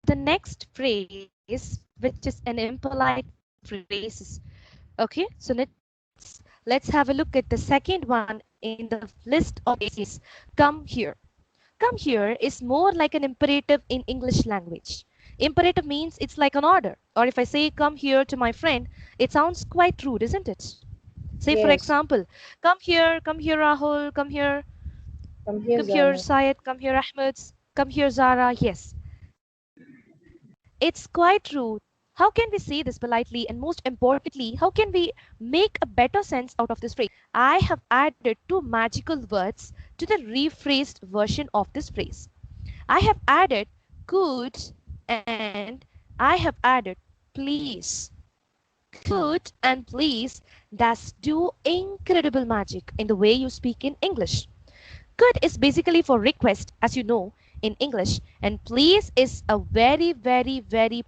the next phrase, which is an impolite phrases. Okay, so let's have a look at the second one in the list of phrases. Come here. Come here is more like an imperative in English language. Imperative means it's like an order. Or if I say come here to my friend, it sounds quite rude, isn't it? Say for Yes. example, come here Rahul, Come here, come here Zara. Syed, come here Ahmed, come here Zara. Yes, it's quite rude. How can we say this politely, and most importantly, how can we make a better sense out of this phrase? I have added two magical words to the rephrased version of this phrase. I have added could and I have added please. Could and please, that's do incredible magic in the way you speak in English. Could is basically for request, as you know, in English, and please is a very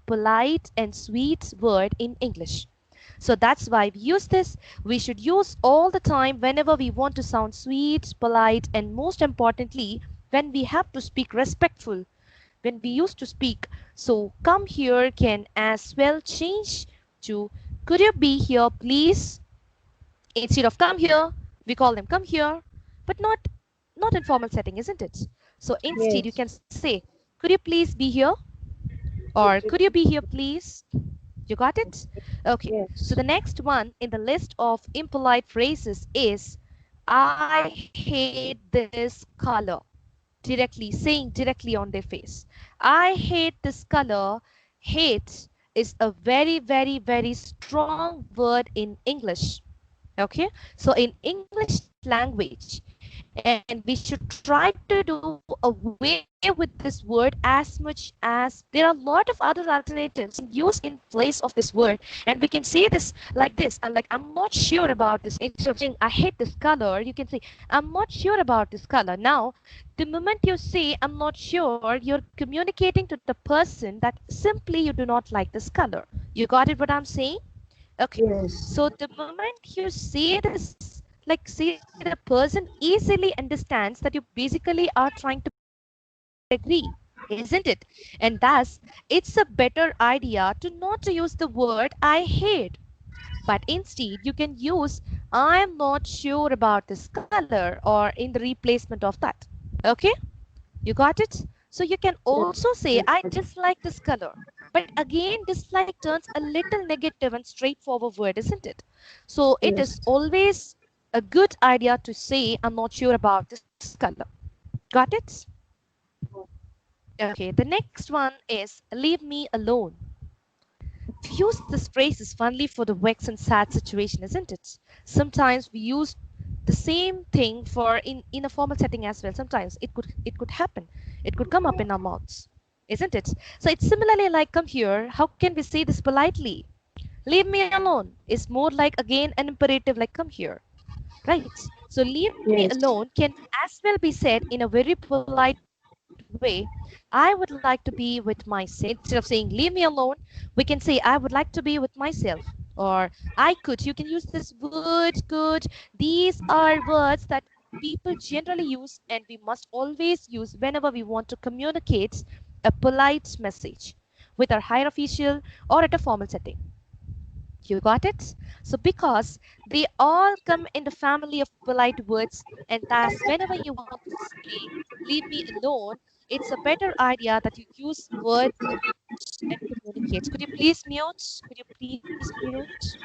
polite and sweet word in English. So that's why we use this. We should use all the time whenever we want to sound sweet, polite, and most importantly, when we have to speak respectful, when we used to speak. So come here can as well change to could you be here please? Instead of come here, we call them come here, but not in formal setting, isn't it? So instead you Yes. can say, could you please be here? Or Could you could you be here please? You got it? Okay. So Yes. the next one in the list of impolite phrases is I hate this color. Directly on their face. I hate this color. Hate is a very strong word in English. Okay, so in English language, and we should try to do away with this word as much as there are a lot of other alternatives we can use in place of this word, and we can say this like this. I'm not sure about this. Instead of saying I hate this color, you can say I'm not sure about this color. Now the moment you say I'm not sure, you're communicating to the person that simply you do not like this color. You got it what I'm saying? Okay, Yes. so the moment you say this, like say the person easily understands that you basically are trying to agree, isn't it? And thus, it's a better idea to not to use the word I hate, but instead you can use I'm not sure about this color or in the replacement of that. Okay, you got it? So you can also say I dislike this color. But again, dislike turns a little negative and straightforward word, isn't it? So it is Yes. always a good idea to say I'm not sure about this color. Got it? Okay, the next one is leave me alone. We use this phrase is funnily for the vexed and sad situation, isn't it? Sometimes we use the same thing for in a formal setting as well. Sometimes it could happen. It could come up in our mouths, isn't it? So it's similarly like come here. How can we say this politely? Leave me alone is more like again an imperative like come here, right? So leave me Yes. alone can as well be said in a very polite way. I would like to be with myself. Instead of saying leave me alone, we can say I would like to be with myself. Or I could. You can use this word could. These are words that people generally use and we must always use whenever we want to communicate a polite message with our higher official or at a formal setting. You got it? So because they all come in the family of polite words, and thus whenever you want to say leave me alone, it's a better idea that you use words and communicate. Could you please mute? Could you please mute?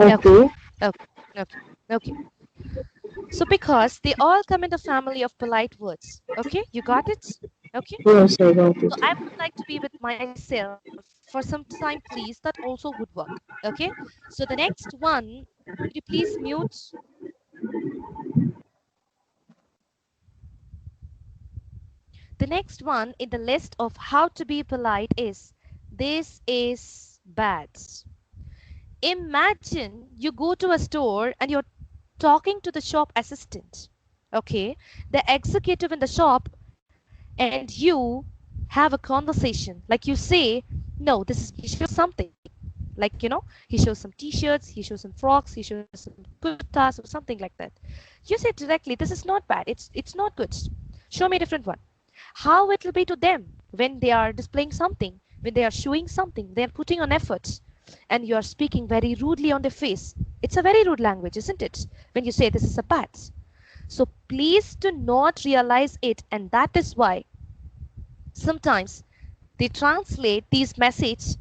Okay. Okay. Okay. Okay. Okay. So because they all come in the family of polite words. Okay, you got it? Okay. Yes, I got So it. I would like to be with myself for some time, please. That also would work. Okay. So the next one, could you please mute? The next one in the list of how to be polite is this is bad. Imagine you go to a store and you're talking to the shop assistant. Okay. The executive in the shop and you have a conversation. Like you say, no, this is he shows something. Like, he shows some t-shirts, he shows some frocks, he shows some kurtas or something like that. You say directly, this is not bad. It's not good. Show me a different one. how it will be to them when they are displaying something, when they are showing something, they are putting on efforts, and you are speaking very rudely on their face. It's a very rude language, isn't it? When you say this is a bad. So please do not realize it, and that is why sometimes they translate these messages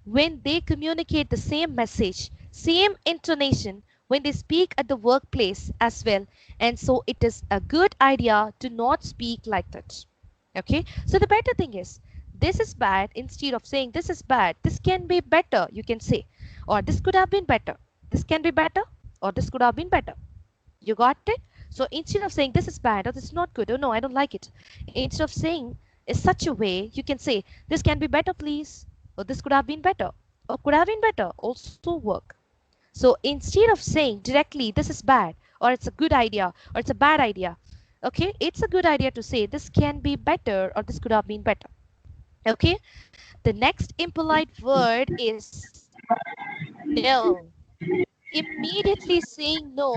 when they communicate the same message, same intonation when they speak at the workplace as well. And so it is a good idea to not speak like that. Okay, so the better thing is this is bad, instead of saying this is bad, this can be better, you can say, or this could have been better, this can be better, or this could have been better. You got it? So instead of saying this is bad or this is not good, oh no, I don't like it, instead of saying in such a way, you can say this can be better, please, or this could have been better, or could have been better, also work. So instead of saying directly this is bad, or it's a good idea, or it's a bad idea, okay, it's a good idea to say this can be better or this could have been better. Okay, the next impolite word is no. Immediately saying no